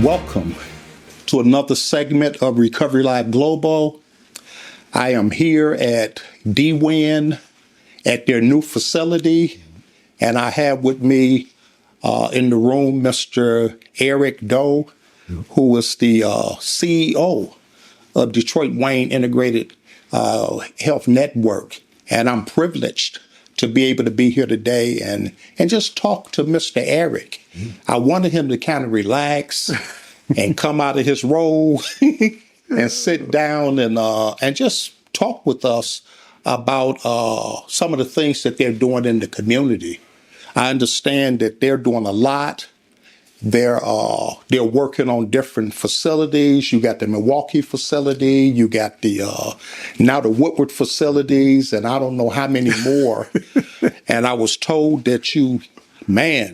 Welcome to another segment of Recovery Live Global. I am here at DWIN at their new facility, and I have with me in the room Mr. Eric Doe, who is the CEO of Detroit Wayne Integrated Health Network. And I'm privileged to be able to be here today and just talk to Mr. Eric. I wanted him to kind of relax and come out of his role and sit down and just talk with us about some of the things that they're doing in the community. I understand that they're doing a lot. They're working on different facilities. You got the Milwaukee facility. You got the now the Woodward facilities, and I don't know how many more. And I was told that you,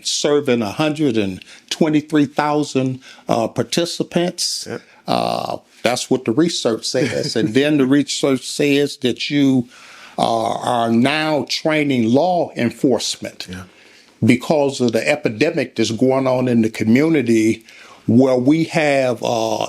serving 123,000 participants. Yep. That's what the research says. And then the research says that you are now training law enforcement. Yeah. Because of the epidemic that's going on in the community, where we have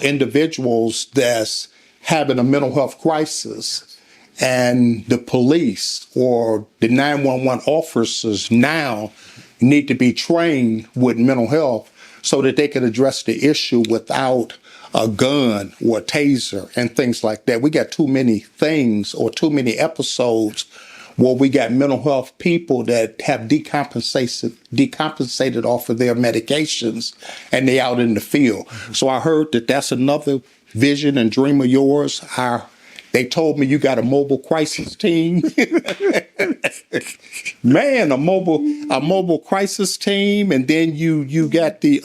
individuals that's having a mental health crisis, and the police or the 911 officers now need to be trained with mental health so that they can address the issue without a gun or a taser and things like that. We got too many things or too many episodes where we got mental health people that have decompensated off of their medications and they out in the field. So I heard that that's another vision and dream of yours. They told me you got a mobile crisis team. Man, a mobile crisis team, and then you got the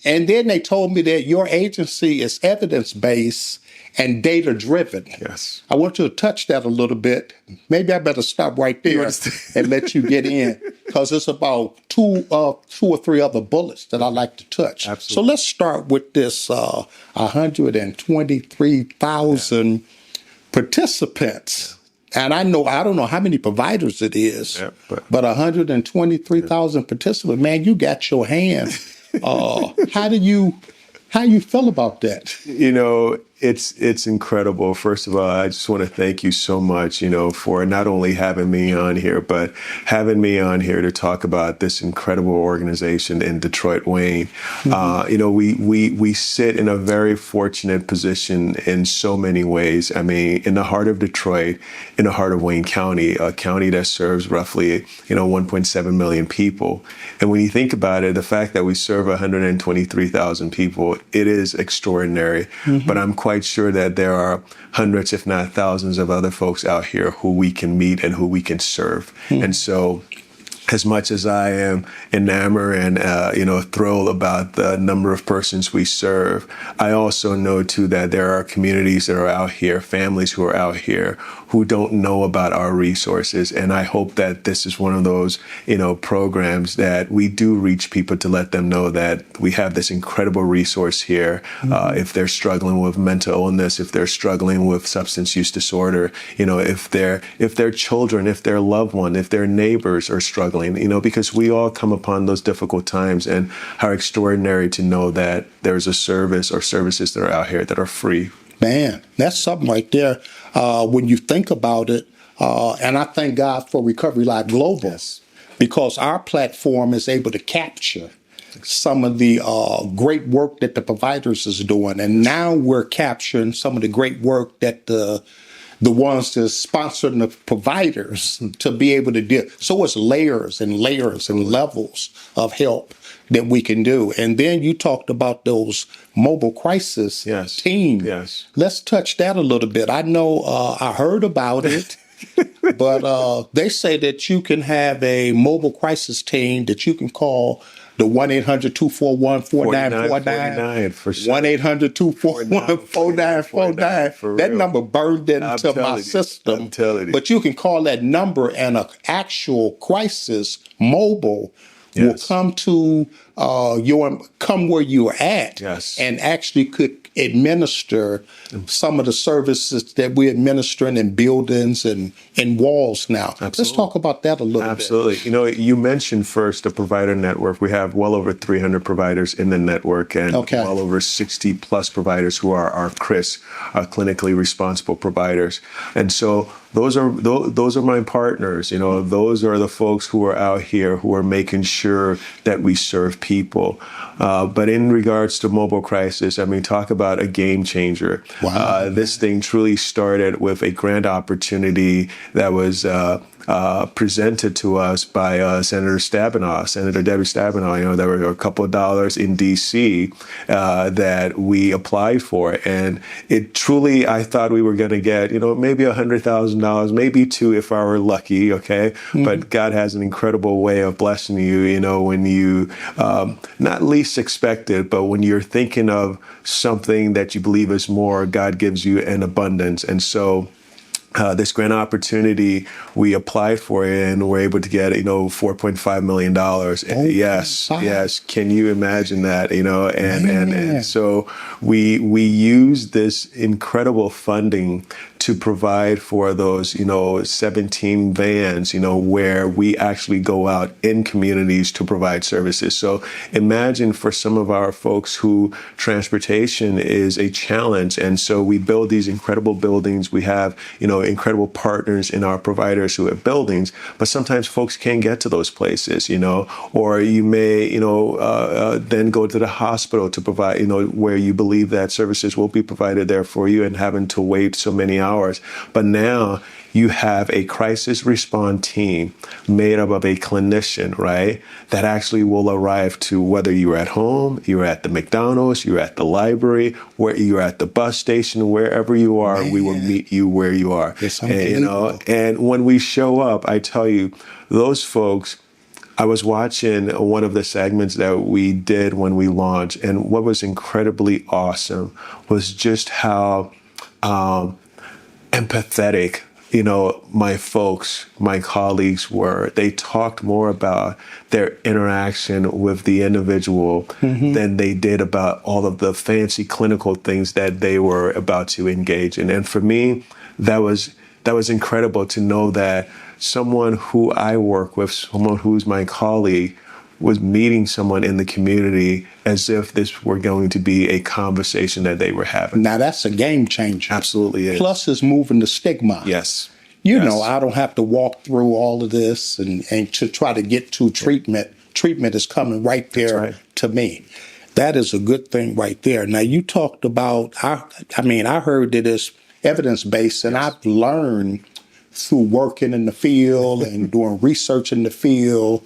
and then they told me that your agency is evidence-based and data-driven. Yes. I want you to touch that a little bit. Maybe I better stop right there and let you get in, because it's about two or three other bullets that I like to touch. Absolutely. So let's start with this 123,000 participants. And I don't know how many providers it is, but 123,000 participants. Man, you got your hand. How you feel about that? You know, it's incredible. First of all, I just want to thank you so much, for not only having me on here, but having me on here to talk about this incredible organization in Detroit Wayne. Mm-hmm. We sit in a very fortunate position in so many ways. I mean, in the heart of Detroit, in the heart of Wayne County, a county that serves roughly, 1.7 million people. And when you think about it, the fact that we serve 123,000 people, it is extraordinary. Mm-hmm. But I'm quite sure that there are hundreds, if not thousands, of other folks out here who we can meet and who we can serve. Mm-hmm. And so, as much as I am enamored and, thrilled about the number of persons we serve, I also know, too, that there are communities that are out here, families who are out here who don't know about our resources. And I hope that this is one of those, programs that we do reach people to let them know that we have this incredible resource here. Mm-hmm. If they're struggling with mental illness, if they're struggling with substance use disorder, if their children, if their loved one, if their neighbors are struggling, because we all come upon those difficult times, and how extraordinary to know that there's a service or services that are out here that are free. Man, that's something right there. When you think about it, and I thank God for Recovery Live Global, yes, because our platform is able to capture some of the great work that the providers is doing. And now we're capturing some of the great work that the ones that's sponsoring the providers to be able to do. So it's layers and layers and levels of help that we can do. And then you talked about those mobile crisis team. Yes. Let's touch that a little bit. I know I heard about it, but they say that you can have a mobile crisis team that you can call the 1-800-241-4949. For sure. 1-800-241-4949. That number burned into my system. I'm telling you. But you can call that number, and an actual crisis mobile will come to your come where you're at, Yes. and actually could administer some of the services that we're administering in buildings and in walls now. Let's talk about that a little bit. Absolutely. You know, you mentioned first the provider network. We have well over 300 providers in the network, and well over 60 plus providers who are our CRIS, clinically responsible providers. And so those are my partners. You know, those are the folks who are out here who are making sure that we serve people. But in regards to mobile crisis, I mean, talk about a game changer. Wow. This thing truly started with a grant opportunity that was presented to us by Senator Debbie Stabenow. You know, there were a couple of dollars in D.C. That we applied for, and it truly, I thought we were going to get, you know, maybe $100,000, maybe two if I were lucky. Okay, but God has an incredible way of blessing you. You know, when you not least expect it, but when you're thinking of something that you believe is more, God gives you an abundance, and so. This grant opportunity, we applied for it and were able to get, you know, $4.5 million. Yes. Can you imagine that? You know, and so we use this incredible funding to provide for those, you know, 17 vans, you know, where we actually go out in communities to provide services. So imagine for some of our folks who transportation is a challenge. And so we build these incredible buildings. We have, you know, incredible partners in our providers who have buildings, but sometimes folks can't get to those places, you know, or you may, you know, then go to the hospital to provide, you know, where you believe that services will be provided there for you and having to wait so many hours. But now you have a crisis response team made up of a clinician, right, that actually will arrive to whether you're at home, you're at the McDonald's, you're at the library, where you're at the bus station, wherever you are, we will meet you where you are. And, you know, and when we show up, I tell you, those folks, I was watching one of the segments that we did when we launched, and what was incredibly awesome was just how empathetic, you know, my folks, my colleagues were. They talked more about their interaction with the individual than they did about all of the fancy clinical things that they were about to engage in. And for me, that was incredible to know that someone who I work with, someone who's my colleague, was meeting someone in the community as if this were going to be a conversation that they were having. Now that's a game changer. Absolutely is. Plus it's moving the stigma. Yes. You know, I don't have to walk through all of this and to try to get to treatment. Treatment is coming right there to me. That is a good thing right there. Now you talked about, I heard that it's evidence-based, and I've learned through working in the field and doing research in the field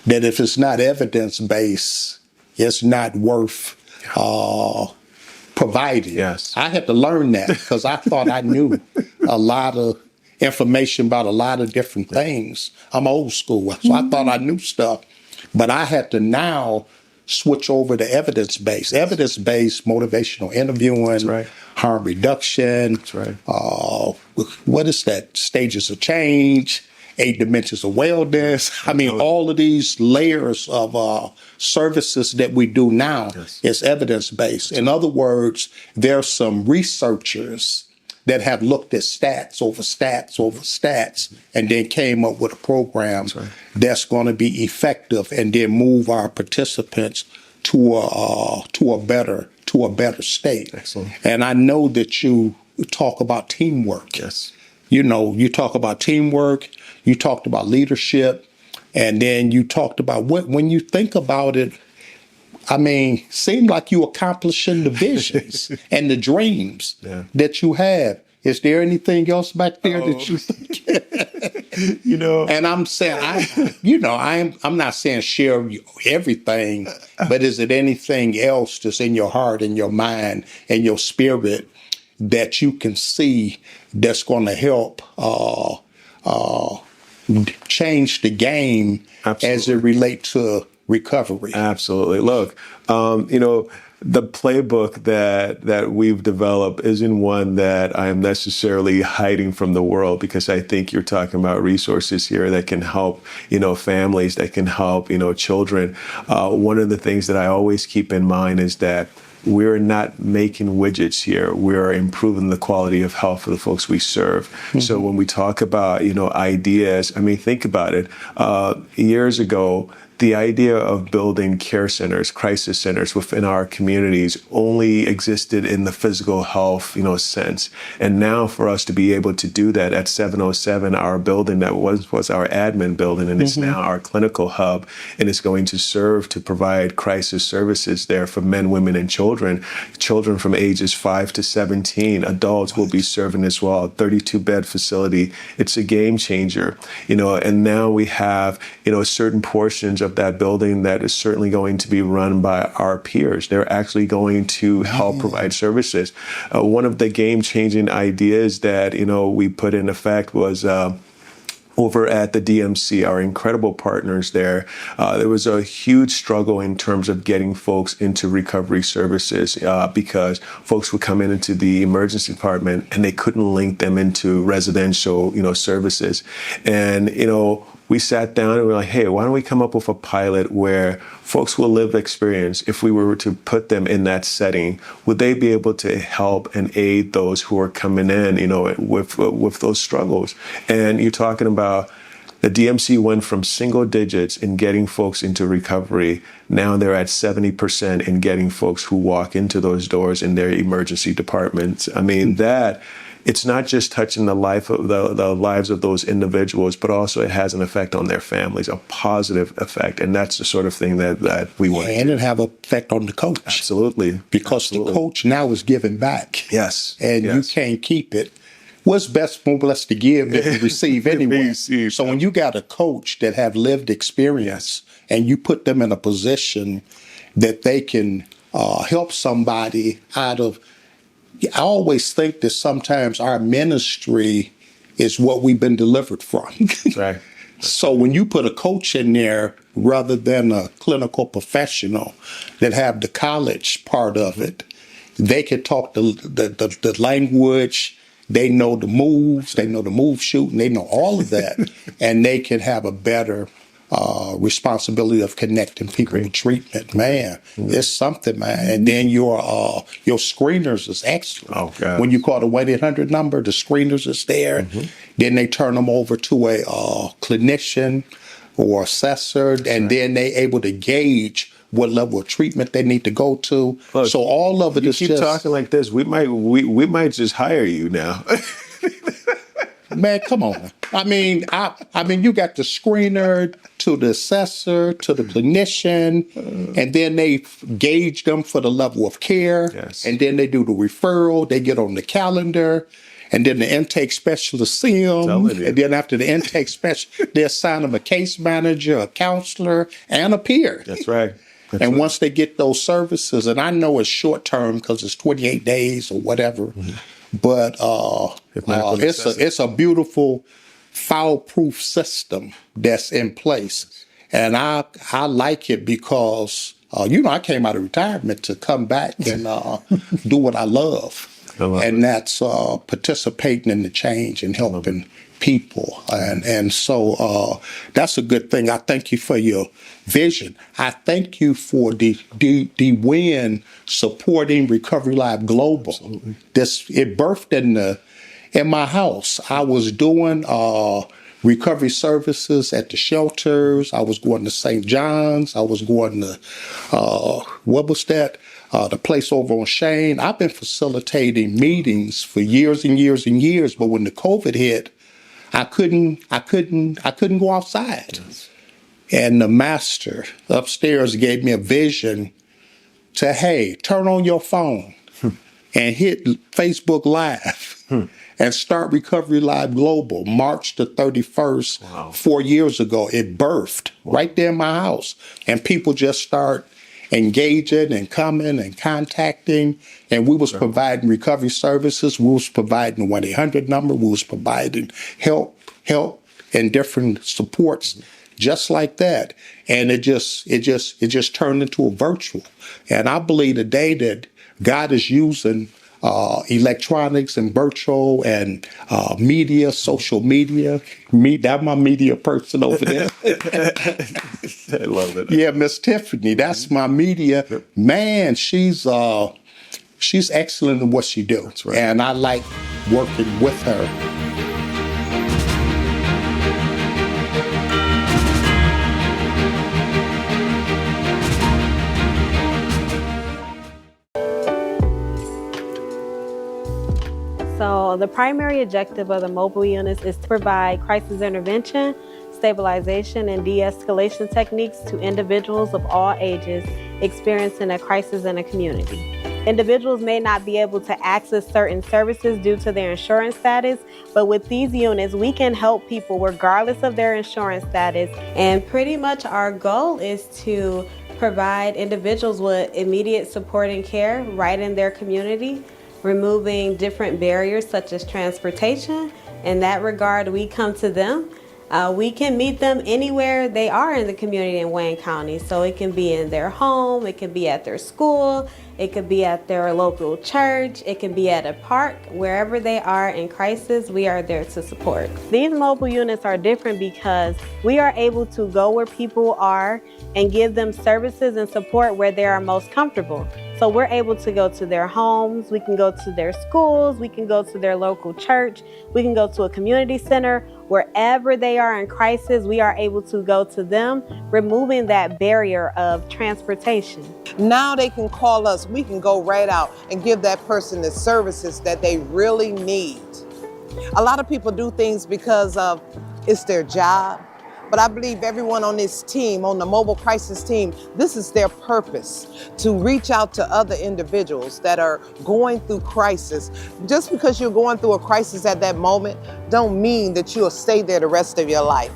that if it's not evidence-based, it's not worth providing. Yes. I had to learn that because I thought I knew a lot of information about a lot of different things. I'm old school, so I thought I knew stuff. But I had to now switch over to evidence-based. Evidence-based motivational interviewing, harm reduction. What is that? Stages of change. 8 dimensions of wellness. I mean, all of these layers of services that we do now is evidence-based. In other words, there's some researchers that have looked at stats over stats over stats and then came up with a program that's going to be effective and then move our participants to a better state. Excellent. And I know that you talk about teamwork. Yes. You know, you talk about teamwork, you talked about leadership, and then you talked about when you think about it, I mean, seemed like you accomplishing the visions and the dreams that you have. Is there anything else back there that you think? You know, and I'm saying, I'm not saying share everything, but is it anything else that's in your heart and your mind and your spirit that you can see that's going to help change the game as it relates to recovery. Absolutely. Look, the playbook that we've developed isn't one that I am necessarily hiding from the world, because I think you're talking about resources here that can help, families, that can help, children. One of the things that I always keep in mind is that we're not making widgets here. We're improving the quality of health for the folks we serve. Mm-hmm. So when we talk about, ideas, I mean, think about it. Years ago, the idea of building care centers, crisis centers within our communities only existed in the physical health, sense. And now for us to be able to do that at 707, our building that was our admin building, and it's now our clinical hub, and it's going to serve to provide crisis services there for men, women, and children from ages 5 to 17. Adults will be serving as well. 32-bed facility. It's a game changer, and now we have, certain portions of that building that is certainly going to be run by our peers. They're actually going to help provide services. One of the game-changing ideas that, we put in effect was over at the DMC, our incredible partners there. There was a huge struggle in terms of getting folks into recovery services because folks would come into the emergency department and they couldn't link them into residential, services. And, we sat down and we're like, hey, why don't we come up with a pilot where folks will live experience, if we were to put them in that setting, would they be able to help and aid those who are coming in, with those struggles? And you're talking about the DMC went from single digits in getting folks into recovery. Now they're at 70% in getting folks who walk into those doors in their emergency departments. I mean, it's not just touching the lives of those individuals, but also it has an effect on their families, a positive effect. And that's the sort of thing that we want. And it have an effect on the coach. Absolutely. Because the coach now is giving back. Yes. And you can't keep it. What's best for us to give than to receive anyway? So when you got a coach that have lived experience and you put them in a position that they can help somebody out of, I always think that sometimes our ministry is what we've been delivered from. Right. So when you put a coach in there rather than a clinical professional that have the college part of it, they can talk the language, they know the moves, they know the move shooting, they know all of that, and they can have a better responsibility of connecting people with treatment. Man, it's something, man. And then your screeners is excellent. Oh, God. When you call the 1-800 number, the screeners is there. Then they turn them over to a clinician or assessor, and then they able to gauge what level of treatment they need to go to. Look, so all of it is you keep talking like this, we might just hire you now. Man, come on. I mean, you got the screener to the assessor to the clinician, and then they gauge them for the level of care. Yes. And then they do the referral. They get on the calendar, and then the intake specialist see them. And then after the intake specialist, they assign them a case manager, a counselor, and a peer. That's right. And once they get those services, and I know it's short term because it's 28 days or whatever. But it's a beautiful, foul-proof system that's in place. And I like it because, I came out of retirement to come back and do what I love. And that's participating in the change and helping people. And so that's a good thing. I thank you for your vision. I thank you for the win supporting Recovery Live Global. Absolutely. It birthed in my house. I was doing recovery services at the shelters. I was going to St. John's. I was going to what was that? The place over on Shane. I've been facilitating meetings for years and years and years. But when the COVID hit, I couldn't go outside. Yes. And the master upstairs gave me a vision to, hey, turn on your phone and hit Facebook Live and start Recovery Live Global. March the 31st, 4 years ago, it birthed right there in my house. And people just start engaging and coming and contacting. And we was providing recovery services. We was providing the 1-800 number. We was providing help and different supports just like that. And it just turned into a virtual. And I believe today that God is using electronics and virtual and media, social media. That's my media person over there. I love it. Yeah, Miss Tiffany, that's my media. Man, she's excellent in what she do. That's right. And I like working with her. So the primary objective of the mobile units is to provide crisis intervention, stabilization, and de-escalation techniques to individuals of all ages experiencing a crisis in a community. Individuals may not be able to access certain services due to their insurance status, but with these units, we can help people regardless of their insurance status. And pretty much our goal is to provide individuals with immediate support and care right in their community, removing different barriers such as transportation. In that regard, we come to them. We can meet them anywhere they are in the community in Wayne County. So it can be in their home, it can be at their school, it could be at their local church, it can be at a park. Wherever they are in crisis, we are there to support. These mobile units are different because we are able to go where people are and give them services and support where they are most comfortable. So we're able to go to their homes, we can go to their schools, we can go to their local church, we can go to a community center. Wherever they are in crisis, we are able to go to them, removing that barrier of transportation. Now they can call us, we can go right out and give that person the services that they really need. A lot of people do things because of it's their job, but I believe everyone on this team, on the mobile crisis team, this is their purpose, to reach out to other individuals that are going through crisis. Just because you're going through a crisis at that moment, don't mean that you'll stay there the rest of your life.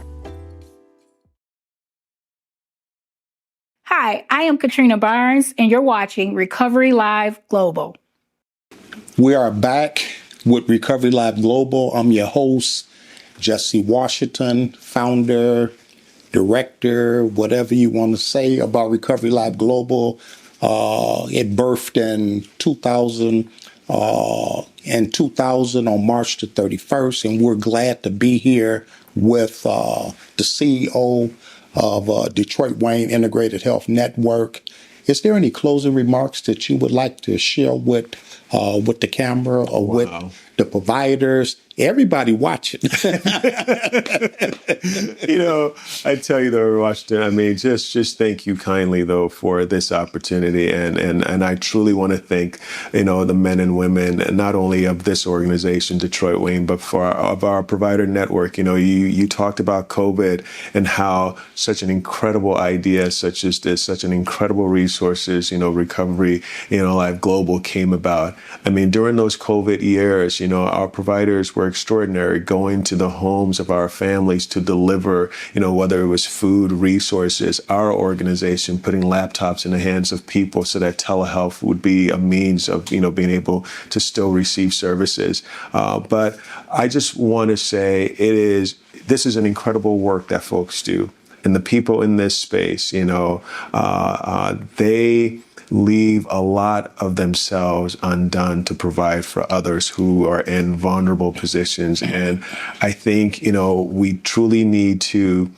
Hi, I am Katrina Barnes, and you're watching Recovery Live Global. We are back with Recovery Live Global. I'm your host, Jesse Washington, founder, director, whatever you want to say about Recovery Live Global. It birthed in 2000 on March the 31st, and we're glad to be here with the CEO of Detroit Wayne Integrated Health Network. Is there any closing remarks that you would like to share with the camera or with the providers? Everybody watching. I tell you though, Washington, I mean, just thank you kindly though for this opportunity, and I truly want to thank the men and women not only of this organization, Detroit Wayne, but of our provider network. You talked about COVID and how such an incredible idea such as this, such an incredible resources, Recovery Live Global came about. I mean, during those COVID years, our providers were extraordinary, going to the homes of our families to deliver, whether it was food, resources, our organization putting laptops in the hands of people so that telehealth would be a means of, being able to still receive services. But I just want to say this is an incredible work that folks do. And the people in this space, they leave a lot of themselves undone to provide for others who are in vulnerable positions. And I think, we truly need to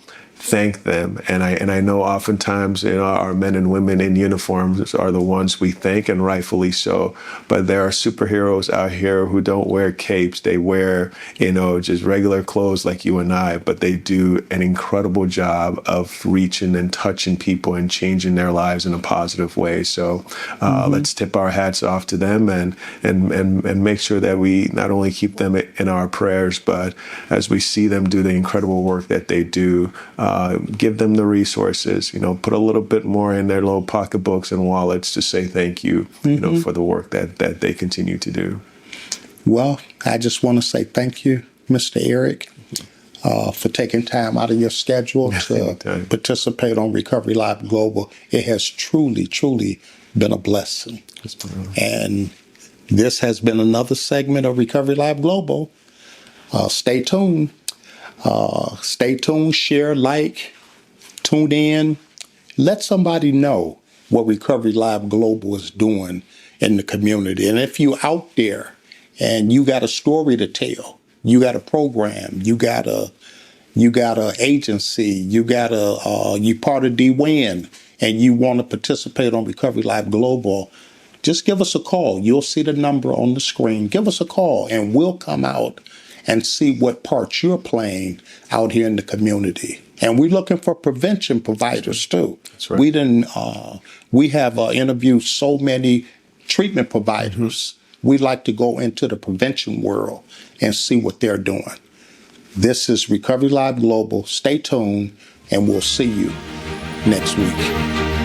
thank them. And I know oftentimes our men and women in uniforms are the ones we thank, and rightfully so. But there are superheroes out here who don't wear capes. They wear, just regular clothes like you and I, but they do an incredible job of reaching and touching people and changing their lives in a positive way. So let's tip our hats off to them and make sure that we not only keep them in our prayers, but as we see them do the incredible work that they do, give them the resources, put a little bit more in their little pocketbooks and wallets to say thank you, for the work that they continue to do. Well, I just want to say thank you, Mr. Eric, for taking time out of your schedule to participate on Recovery Live Global. It has truly, truly been a blessing. And this has been another segment of Recovery Live Global. Stay tuned. Stay tuned, share, like, tune in. Let somebody know what Recovery Live Global is doing in the community. And if you're out there and you got a story to tell, you got a program, you got a agency, you part of DWIN, and you want to participate on Recovery Live Global, just give us a call. You'll see the number on the screen. Give us a call, and we'll come out and see what part you're playing out here in the community. And we're looking for prevention providers too. That's right. We have interviewed so many treatment providers. We like to go into the prevention world and see what they're doing. This is Recovery Live Global. Stay tuned, and we'll see you next week.